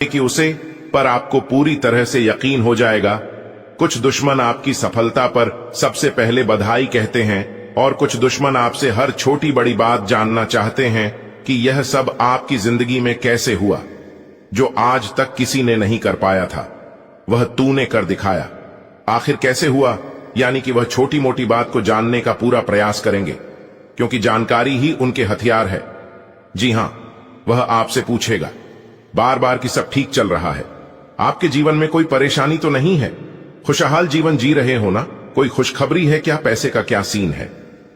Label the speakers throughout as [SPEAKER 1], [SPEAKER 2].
[SPEAKER 1] कि उसे पर आपको पूरी तरह से यकीन हो जाएगा। कुछ दुश्मन आपकी सफलता पर सबसे पहले बधाई कहते हैं और कुछ दुश्मन आपसे हर छोटी बड़ी बात जानना चाहते हैं कि यह सब आपकी जिंदगी में कैसे हुआ। जो आज तक किसी ने नहीं कर पाया था वह तूने कर दिखाया। आखिर कैसे हुआ, यानी कि वह छोटी मोटी बात को जानने का पूरा प्रयास करेंगे, क्योंकि जानकारी ही उनके हथियार है। जी हां, वह आपसे पूछेगा बार बार कि सब ठीक चल रहा है, आपके जीवन में कोई परेशानी तो नहीं है, खुशहाल जीवन जी रहे हो ना, कोई खुशखबरी है क्या, पैसे का क्या सीन है,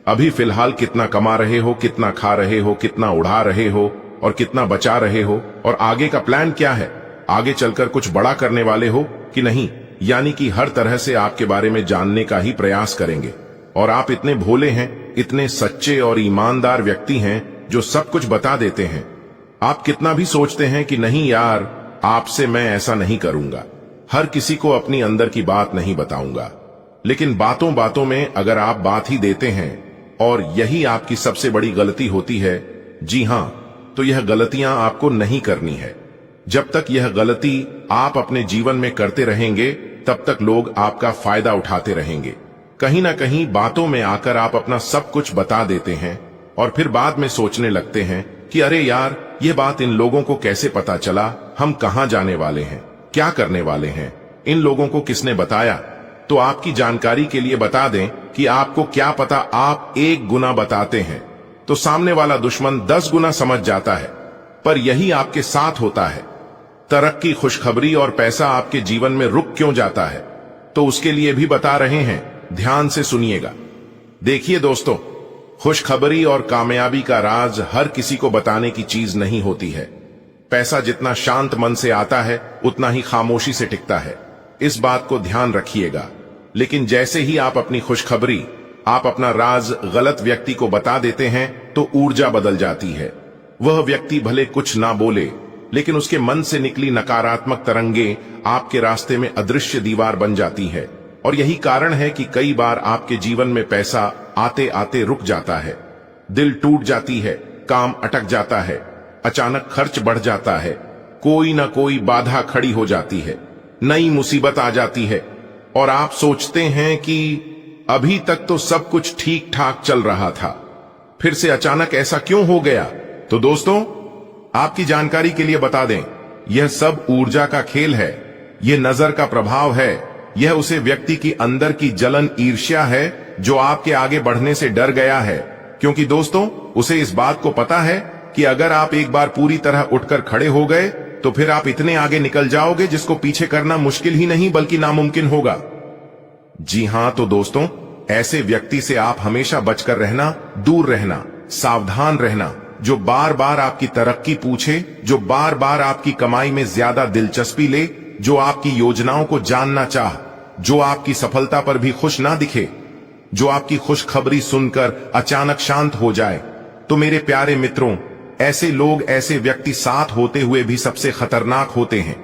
[SPEAKER 1] अभी फिलहाल कितना कमा रहे हो, कितना खा रहे हो, कितना उड़ा रहे हो और कितना बचा रहे हो, और आगे का प्लान क्या है, आगे चलकर कुछ बड़ा करने वाले हो कि नहीं। यानी कि हर तरह से आपके बारे में जानने का ही प्रयास करेंगे। और आप इतने भोले हैं, इतने सच्चे और ईमानदार व्यक्ति हैं जो सब कुछ बता देते हैं। आप कितना भी सोचते हैं कि नहीं यार, आपसे मैं ऐसा नहीं करूंगा, हर किसी को अपनी अंदर की बात नहीं बताऊंगा, लेकिन बातों बातों में अगर आप बात ही देते हैं और यही आपकी सबसे बड़ी गलती होती है। जी हां, तो यह गलतियां आपको नहीं करनी है। जब तक यह गलती आप अपने जीवन में करते रहेंगे तब तक लोग आपका फायदा उठाते रहेंगे। कहीं ना कहीं बातों में आकर आप अपना सब कुछ बता देते हैं और फिर बाद में सोचने लगते हैं कि अरे यार, यह बात इन लोगों को कैसे पता चला, हम कहां जाने वाले हैं, क्या करने वाले हैं, इन लोगों को किसने बताया। तो आपकी जानकारी के लिए बता दें कि आपको क्या पता, आप 1 गुना बताते हैं तो सामने वाला दुश्मन 10 गुना समझ जाता है। पर यही आपके साथ होता है। तरक्की, खुशखबरी और पैसा आपके जीवन में रुक क्यों जाता है, तो उसके लिए भी बता रहे हैं, ध्यान से सुनिएगा। देखिए दोस्तों, खुशखबरी और कामयाबी का राज हर किसी को बताने की चीज नहीं होती है। पैसा जितना शांत मन से आता है उतना ही खामोशी से टिकता है, इस बात को ध्यान रखिएगा। लेकिन जैसे ही आप अपनी खुशखबरी, आप अपना राज गलत व्यक्ति को बता देते हैं तो ऊर्जा बदल जाती है। वह व्यक्ति भले कुछ ना बोले, लेकिन उसके मन से निकली नकारात्मक तरंगे आपके रास्ते में अदृश्य दीवार बन जाती है। और यही कारण है कि कई बार आपके जीवन में पैसा आते आते रुक जाता है, दिल टूट जाती है, काम अटक जाता है, अचानक खर्च बढ़ जाता है, कोई ना कोई बाधा खड़ी हो जाती है, नई मुसीबत आ जाती है और आप सोचते हैं कि अभी तक तो सब कुछ ठीक ठाक चल रहा था, फिर से अचानक ऐसा क्यों हो गया। तो दोस्तों, आपकी जानकारी के लिए बता दें, यह सब ऊर्जा का खेल है, यह नजर का प्रभाव है, यह उसे व्यक्ति की अंदर की जलन, ईर्ष्या है जो आपके आगे बढ़ने से डर गया है। क्योंकि दोस्तों, उसे इस बात को पता है कि अगर आप एक बार पूरी तरह उठकर खड़े हो गए तो फिर आप इतने आगे निकल जाओगे जिसको पीछे करना मुश्किल ही नहीं बल्कि नामुमकिन होगा। जी हां, तो दोस्तों, ऐसे व्यक्ति से आप हमेशा बचकर रहना, दूर रहना, सावधान रहना, जो बार बार आपकी तरक्की पूछे, जो बार बार आपकी कमाई में ज्यादा दिलचस्पी ले, जो आपकी योजनाओं को जानना चाह, जो आपकी सफलता पर भी खुश ना दिखे, जो आपकी खुशखबरी सुनकर अचानक शांत हो जाए। तो मेरे प्यारे मित्रों, ऐसे लोग, ऐसे व्यक्ति साथ होते हुए भी सबसे खतरनाक होते हैं।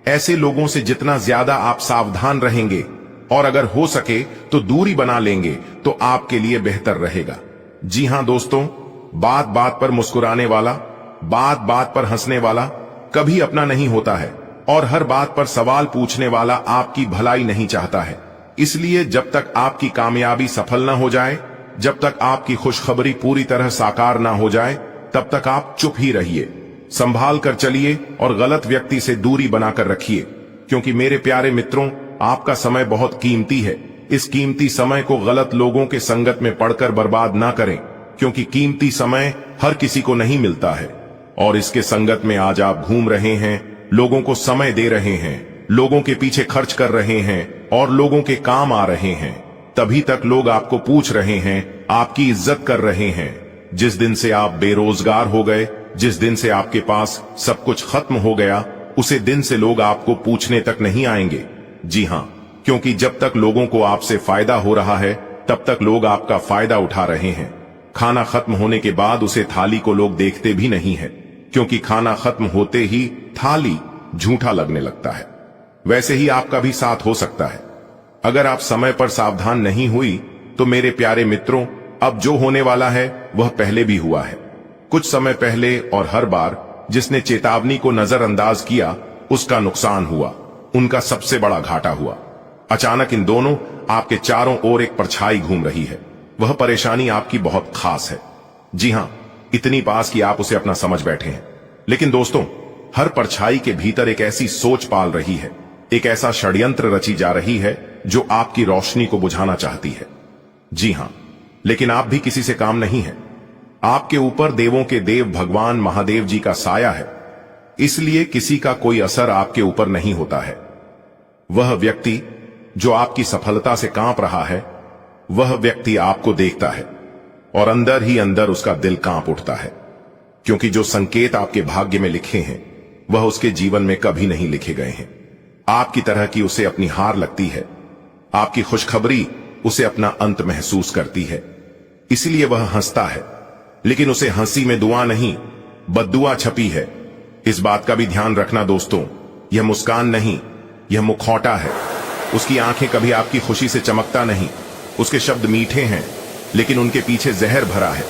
[SPEAKER 1] ऐसे लोगों से जितना ज्यादा आप सावधान रहेंगे और अगर हो सके तो दूरी बना लेंगे तो आपके लिए बेहतर रहेगा। जी हां दोस्तों, बात बात पर मुस्कुराने वाला, बात बात पर हंसने वाला कभी अपना नहीं होता है और हर बात पर सवाल पूछने वाला आपकी भलाई नहीं चाहता है। इसलिए जब तक आपकी कामयाबी सफल ना हो जाए, जब तक आपकी खुशखबरी पूरी तरह साकार ना हो जाए, तब तक आप चुप ही रहिए, संभाल कर चलिए और गलत व्यक्ति से दूरी बनाकर रखिए। क्योंकि मेरे प्यारे मित्रों, आपका समय बहुत कीमती है। इस कीमती समय को गलत लोगों के संगत में पड़कर बर्बाद ना करें, क्योंकि कीमती समय हर किसी को नहीं मिलता है। और इसके संगत में आज आप घूम रहे हैं, लोगों को समय दे रहे हैं, लोगों के पीछे खर्च कर रहे हैं और लोगों के काम आ रहे हैं, तभी तक लोग आपको पूछ रहे हैं, आपकी इज्जत कर रहे हैं। जिस दिन से आप बेरोजगार हो गए, जिस दिन से आपके पास सब कुछ खत्म हो गया, उसे दिन से लोग आपको पूछने तक नहीं आएंगे। जी हां, क्योंकि जब तक लोगों को आपसे फायदा हो रहा है तब तक लोग आपका फायदा उठा रहे हैं। खाना खत्म होने के बाद उसे थाली को लोग देखते भी नहीं है, क्योंकि खाना खत्म होते ही थाली झूठा लगने लगता है। वैसे ही आपका भी साथ हो सकता है। अगर आप समय पर सावधान नहीं हुई तो मेरे प्यारे मित्रों, अब जो होने वाला है वह पहले भी हुआ है। कुछ समय पहले और हर बार जिसने चेतावनी को नजरअंदाज किया उसका नुकसान हुआ, उनका सबसे बड़ा घाटा हुआ। अचानक इन दोनों आपके चारों ओर एक परछाई घूम रही है। वह परेशानी आपकी बहुत खास है। जी हां, इतनी पास कि आप उसे अपना समझ बैठे हैं। लेकिन दोस्तों, हर परछाई के भीतर एक ऐसी सोच पाल रही है, एक ऐसा षड्यंत्र रची जा रही है जो आपकी रोशनी को बुझाना चाहती है। जी हां, लेकिन आप भी किसी से काम नहीं है। आपके ऊपर देवों के देव भगवान महादेव जी का साया है, इसलिए किसी का कोई असर आपके ऊपर नहीं होता है। वह व्यक्ति जो आपकी सफलता से कांप रहा है, वह व्यक्ति आपको देखता है और अंदर ही अंदर उसका दिल कांप उठता है, क्योंकि जो संकेत आपके भाग्य में लिखे हैं वह उसके जीवन में कभी नहीं लिखे गए हैं। आपकी तरह की उसे अपनी हार लगती है, आपकी खुशखबरी उसे अपना अंत महसूस करती है, इसलिए वह हंसता है। लेकिन उसे हंसी में दुआ नहीं, बद्दुआ छपी है। इस बात का भी ध्यान रखना दोस्तों, यह मुस्कान नहीं, यह मुखौटा है। उसकी आंखें कभी आपकी खुशी से चमकता नहीं। उसके शब्द मीठे हैं, लेकिन उनके पीछे जहर भरा है।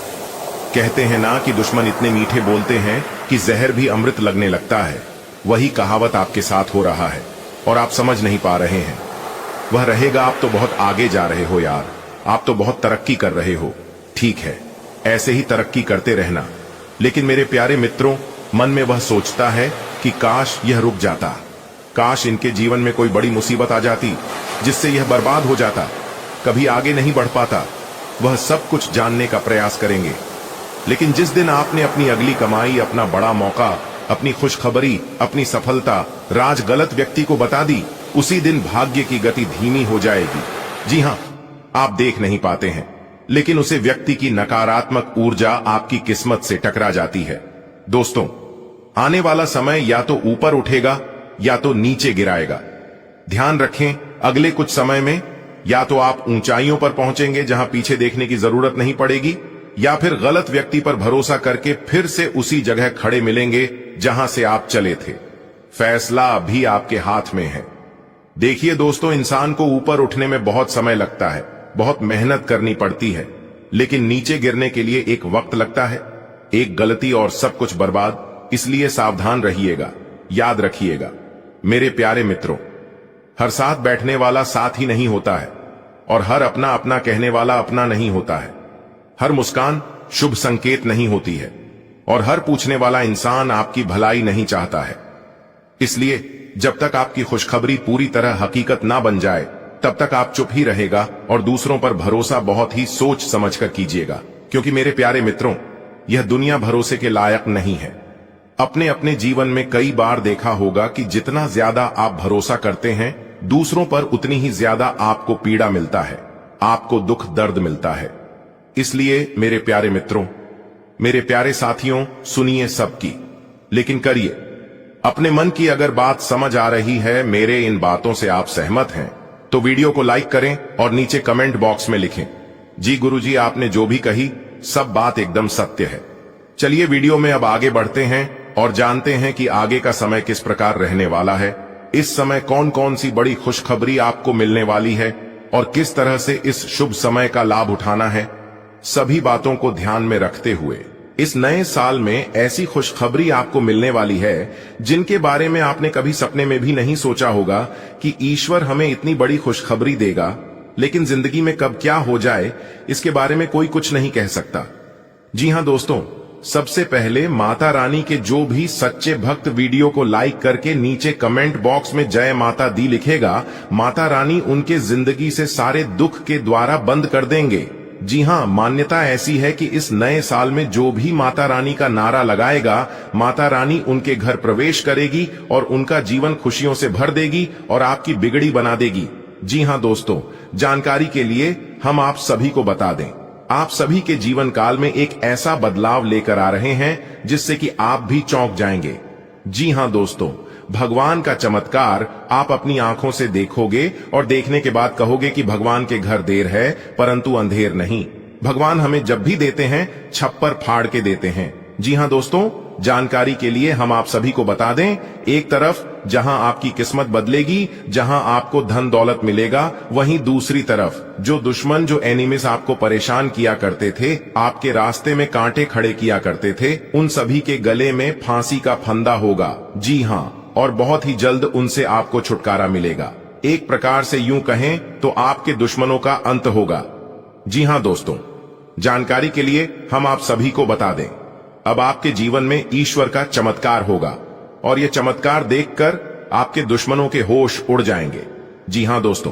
[SPEAKER 1] कहते हैं ना कि दुश्मन इतने मीठे बोलते हैं कि जहर भी अमृत लगने लगता है। वही कहावत आपके साथ हो रहा है और आप समझ नहीं पा रहे हैं। वह रहेगा, आप तो बहुत आगे जा रहे हो यार, आप तो बहुत तरक्की कर रहे हो। ठीक है, ऐसे ही तरक्की करते रहना। लेकिन मेरे प्यारे मित्रों, मन में वह सोचता है कि काश यह रुक जाता, काश इनके जीवन में कोई बड़ी मुसीबत आ जाती जिससे यह बर्बाद हो जाता, कभी आगे नहीं बढ़ पाता। वह सब कुछ जानने का प्रयास करेंगे, लेकिन जिस दिन आपने अपनी अगली कमाई, अपना बड़ा मौका, अपनी खुशखबरी, अपनी सफलता राज गलत व्यक्ति को बता दी, उसी दिन भाग्य की गति धीमी हो जाएगी। जी हां, आप देख नहीं पाते हैं, लेकिन उसे व्यक्ति की नकारात्मक ऊर्जा आपकी किस्मत से टकरा जाती है। दोस्तों, आने वाला समय या तो ऊपर उठेगा या तो नीचे गिराएगा। ध्यान रखें, अगले कुछ समय में या तो आप ऊंचाइयों पर पहुंचेंगे जहां पीछे देखने की जरूरत नहीं पड़ेगी, या फिर गलत व्यक्ति पर भरोसा करके फिर से उसी जगह खड़े मिलेंगे जहां से आप चले थे। फैसला अभी आपके हाथ में है। देखिए दोस्तों, इंसान को ऊपर उठने में बहुत समय लगता है, बहुत मेहनत करनी पड़ती है, लेकिन नीचे गिरने के लिए एक वक्त लगता है। एक गलती और सब कुछ बर्बाद। इसलिए सावधान रहिएगा, याद रखिएगा मेरे प्यारे मित्रों, हर साथ बैठने वाला साथ ही नहीं होता है, और हर अपना अपना कहने वाला अपना नहीं होता है। हर मुस्कान शुभ संकेत नहीं होती है, और हर पूछने वाला इंसान आपकी भलाई नहीं चाहता है। इसलिए जब तक आपकी खुशखबरी पूरी तरह हकीकत ना बन जाए, तब तक आप चुप ही रहेगा और दूसरों पर भरोसा बहुत ही सोच समझकर कीजिएगा, क्योंकि मेरे प्यारे मित्रों, यह दुनिया भरोसे के लायक नहीं है। अपने अपने जीवन में कई बार देखा होगा कि जितना ज्यादा आप भरोसा करते हैं दूसरों पर, उतनी ही ज्यादा आपको पीड़ा मिलता है, आपको दुख दर्द मिलता है। इसलिए मेरे प्यारे मित्रों, मेरे प्यारे साथियों, सुनिए सबकी, लेकिन करिए। अपने मन की अगर बात समझ आ रही है, मेरे इन बातों से आप सहमत हैं, तो वीडियो को लाइक करें और नीचे कमेंट बॉक्स में लिखें, जी गुरुजी, आपने जो भी कही सब बात एकदम सत्य है। चलिए वीडियो में अब आगे बढ़ते हैं और जानते हैं कि आगे का समय किस प्रकार रहने वाला है। इस समय कौन कौन सी बड़ी खुशखबरी आपको मिलने वाली है और किस तरह से इस शुभ समय का लाभ उठाना है। सभी बातों को ध्यान में रखते हुए इस नए साल में ऐसी खुशखबरी आपको मिलने वाली है जिनके बारे में आपने कभी सपने में भी नहीं सोचा होगा कि ईश्वर हमें इतनी बड़ी खुशखबरी देगा। लेकिन जिंदगी में कब क्या हो जाए, इसके बारे में कोई कुछ नहीं कह सकता। जी हां दोस्तों, सबसे पहले माता रानी के जो भी सच्चे भक्त वीडियो को लाइक करके नीचे कमेंट बॉक्स में जय माता दी लिखेगा, माता रानी उनके जिंदगी से सारे दुख के द्वारा बंद कर देंगे। जी हां, मान्यता ऐसी है कि इस नए साल में जो भी माता रानी का नारा लगाएगा, माता रानी उनके घर प्रवेश करेगी और उनका जीवन खुशियों से भर देगी और आपकी बिगड़ी बना देगी। जी हां दोस्तों, जानकारी के लिए हम आप सभी को बता दें, आप सभी के जीवन काल में एक ऐसा बदलाव लेकर आ रहे हैं जिससे कि आप भी चौंक जाएंगे। जी हां दोस्तों, भगवान का चमत्कार आप अपनी आंखों से देखोगे और देखने के बाद कहोगे कि भगवान के घर देर है परंतु अंधेर नहीं। भगवान हमें जब भी देते हैं छप्पर फाड़ के देते हैं। जी हां दोस्तों, जानकारी के लिए हम आप सभी को बता दें, एक तरफ जहां आपकी किस्मत बदलेगी, जहां आपको धन दौलत मिलेगा, वहीं दूसरी तरफ जो दुश्मन, जो एनिमीज आपको परेशान किया करते थे, आपके रास्ते में कांटे खड़े किया करते थे, उन सभी के गले में फांसी का फंदा होगा। जी हां, और बहुत ही जल्द उनसे आपको छुटकारा मिलेगा। एक प्रकार से यूं कहें तो आपके दुश्मनों का अंत होगा। जी हां दोस्तों, जानकारी के लिए हम आप सभी को बता दें, अब आपके जीवन में ईश्वर का चमत्कार होगा और यह चमत्कार देखकर आपके दुश्मनों के होश उड़ जाएंगे। जी हां दोस्तों,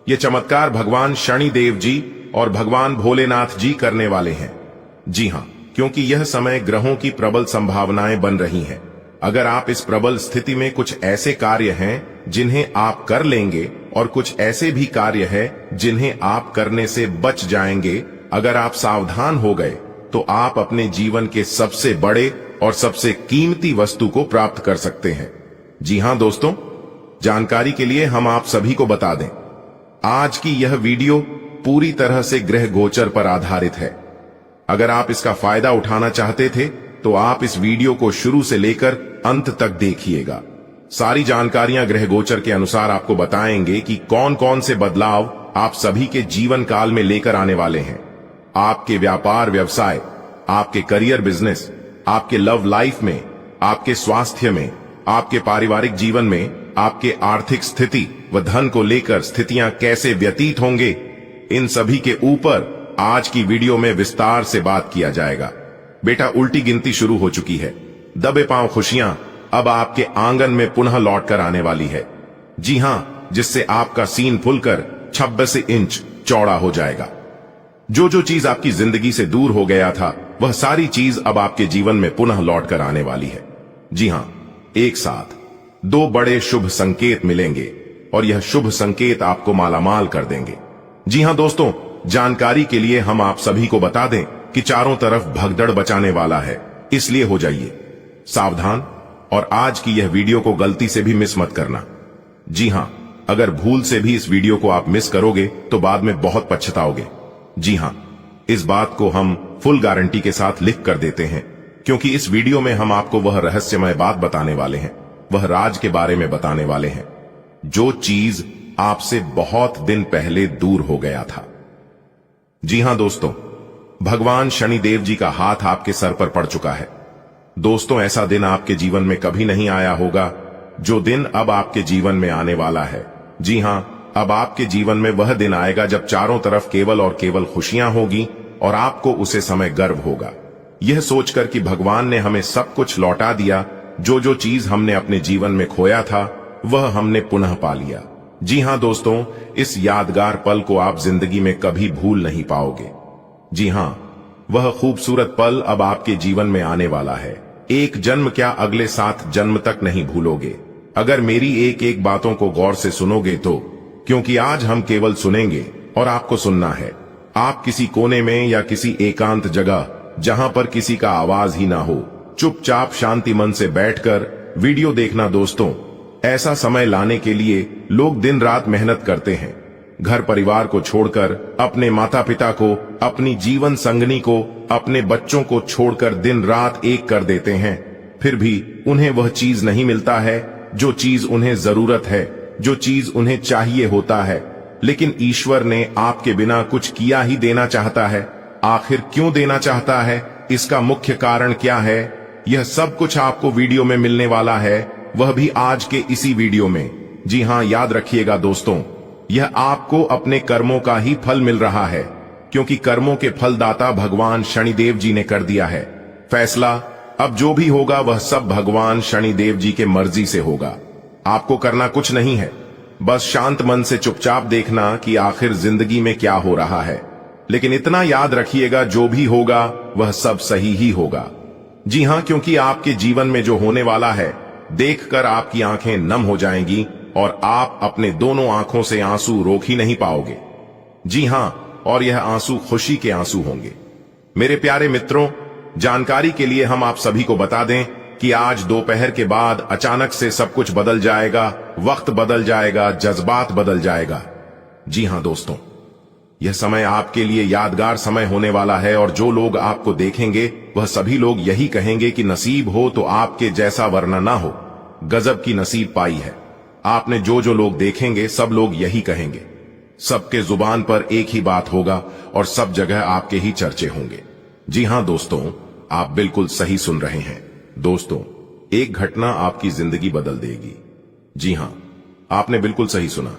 [SPEAKER 1] यह चमत्कार भगवान शनिदेव जी और भगवान भोलेनाथ जी करने वाले हैं। जी हां, क्योंकि यह समय ग्रहों की प्रबल संभावनाएं बन रही हैं। अगर आप इस प्रबल स्थिति में कुछ ऐसे कार्य हैं जिन्हें आप कर लेंगे और कुछ ऐसे भी कार्य हैं जिन्हें आप करने से बच जाएंगे, अगर आप सावधान हो गए तो आप अपने जीवन के सबसे बड़े और सबसे कीमती वस्तु को प्राप्त कर सकते हैं। जी हां दोस्तों, जानकारी के लिए हम आप सभी को बता दें, आज की यह वीडियो पूरी तरह से ग्रह गोचर पर आधारित है। अगर आप इसका फायदा उठाना चाहते थे तो आप इस वीडियो को शुरू से लेकर अंत तक देखिएगा। सारी जानकारियां ग्रह गोचर के अनुसार आपको बताएंगे कि कौन कौन से बदलाव आप सभी के जीवन काल में लेकर आने वाले हैं। आपके व्यापार व्यवसाय, आपके करियर बिजनेस, आपके लव लाइफ में, आपके स्वास्थ्य में, आपके पारिवारिक जीवन में, आपके आर्थिक स्थिति व धन को लेकर स्थितियां कैसे व्यतीत होंगे, इन सभी के ऊपर आज की वीडियो में विस्तार से बात किया जाएगा। बेटा, उल्टी गिनती शुरू हो चुकी है। दबे पांव खुशियां अब आपके आंगन में पुनः लौट कर आने वाली है। जी हां, जिससे आपका सीन फुलकर 26 इंच चौड़ा हो जाएगा। जो जो चीज आपकी जिंदगी से दूर हो गया था, वह सारी चीज अब आपके जीवन में पुनः लौट कर आने वाली है। जी हां, एक साथ दो बड़े शुभ संकेत मिलेंगे और यह शुभ संकेत आपको मालामाल कर देंगे। जी हां दोस्तों, जानकारी के लिए हम आप सभी को बता दें कि चारों तरफ भगदड़ बचाने वाला है, इसलिए हो जाइए सावधान और आज की यह वीडियो को गलती से भी मिस मत करना। जी हां, अगर भूल से भी इस वीडियो को आप मिस करोगे तो बाद में बहुत पछताओगे। जी हां, इस बात को हम फुल गारंटी के साथ लिख कर देते हैं, क्योंकि इस वीडियो में हम आपको वह रहस्यमय बात बताने वाले हैं, वह राज के बारे में बताने वाले हैं, जो चीज आपसे बहुत दिन पहले दूर हो गया था। जी हां दोस्तों, भगवान शनिदेव जी का हाथ आपके सर पर पड़ चुका है। दोस्तों, ऐसा दिन आपके जीवन में कभी नहीं आया होगा जो दिन अब आपके जीवन में आने वाला है। जी हां, अब आपके जीवन में वह दिन आएगा जब चारों तरफ केवल और केवल खुशियां होगी और आपको उसे समय गर्व होगा, यह सोचकर कि भगवान ने हमें सब कुछ लौटा दिया। जो जो चीज हमने अपने जीवन में खोया था वह हमने पुनः पा लिया। जी हां दोस्तों, इस यादगार पल को आप जिंदगी में कभी भूल नहीं पाओगे। जी हां, वह खूबसूरत पल अब आपके जीवन में आने वाला है। एक जन्म क्या, अगले 7 जन्म तक नहीं भूलोगे अगर मेरी एक एक बातों को गौर से सुनोगे तो, क्योंकि आज हम केवल सुनेंगे और आपको सुनना है। आप किसी कोने में या किसी एकांत जगह जहां पर किसी का आवाज ही ना हो, चुपचाप शांति मन से बैठकर वीडियो देखना। दोस्तों, ऐसा समय लाने के लिए लोग दिन रात मेहनत करते हैं, घर परिवार को छोड़कर, अपने माता पिता को, अपनी जीवन संगनी को, अपने बच्चों को छोड़कर दिन रात एक कर देते हैं, फिर भी उन्हें वह चीज नहीं मिलता है जो चीज उन्हें जरूरत है, जो चीज उन्हें चाहिए होता है। लेकिन ईश्वर ने आपके बिना कुछ किया ही देना चाहता है। आखिर क्यों देना चाहता है, इसका मुख्य कारण क्या है, यह सब कुछ आपको वीडियो में मिलने वाला है, वह भी आज के इसी वीडियो में। जी हां, याद रखिएगा दोस्तों, यह आपको अपने कर्मों का ही फल मिल रहा है, क्योंकि कर्मों के फलदाता भगवान शनिदेव जी ने कर दिया है फैसला। अब जो भी होगा वह सब भगवान शनिदेव जी के मर्जी से होगा। आपको करना कुछ नहीं है, बस शांत मन से चुपचाप देखना कि आखिर जिंदगी में क्या हो रहा है। लेकिन इतना याद रखिएगा, जो भी होगा वह सब सही ही होगा। जी हां, क्योंकि आपके जीवन में जो होने वाला है देखकर आपकी आंखें नम हो जाएंगी और आप अपने दोनों आंखों से आंसू रोक ही नहीं पाओगे। जी हां, और यह आंसू खुशी के आंसू होंगे। मेरे प्यारे मित्रों, जानकारी के लिए हम आप सभी को बता दें कि आज दोपहर के बाद अचानक से सब कुछ बदल जाएगा, वक्त बदल जाएगा, जज्बात बदल जाएगा। जी हां दोस्तों, यह समय आपके लिए यादगार समय होने वाला है और जो लोग आपको देखेंगे वह सभी लोग यही कहेंगे कि नसीब हो तो आपके जैसा वरना ना हो, गजब की नसीब पाई है। आपने जो जो लोग देखेंगे सब लोग यही कहेंगे, सबके जुबान पर एक ही बात होगा और सब जगह आपके ही चर्चे होंगे। जी हां दोस्तों, आप बिल्कुल सही सुन रहे हैं। दोस्तों, एक घटना आपकी जिंदगी बदल देगी। जी हां, आपने बिल्कुल सही सुना।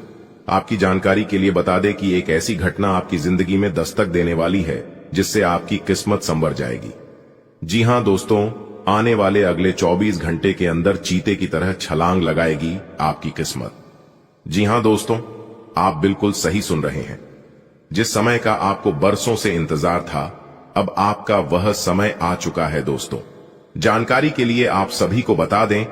[SPEAKER 1] आपकी जानकारी के लिए बता दें कि एक ऐसी घटना आपकी जिंदगी में दस्तक देने वाली है जिससे आपकी किस्मत संवर जाएगी। जी हां दोस्तों, आने वाले अगले 24 घंटे के अंदर चीते की तरह छलांग लगाएगी आपकी किस्मत। जी हां दोस्तों, आप बिल्कुल सही सुन रहे हैं। जिस समय का आपको बरसों से इंतजार था, अब आपका वह समय आ चुका है दोस्तों। जानकारी के लिए आप सभी को बता दें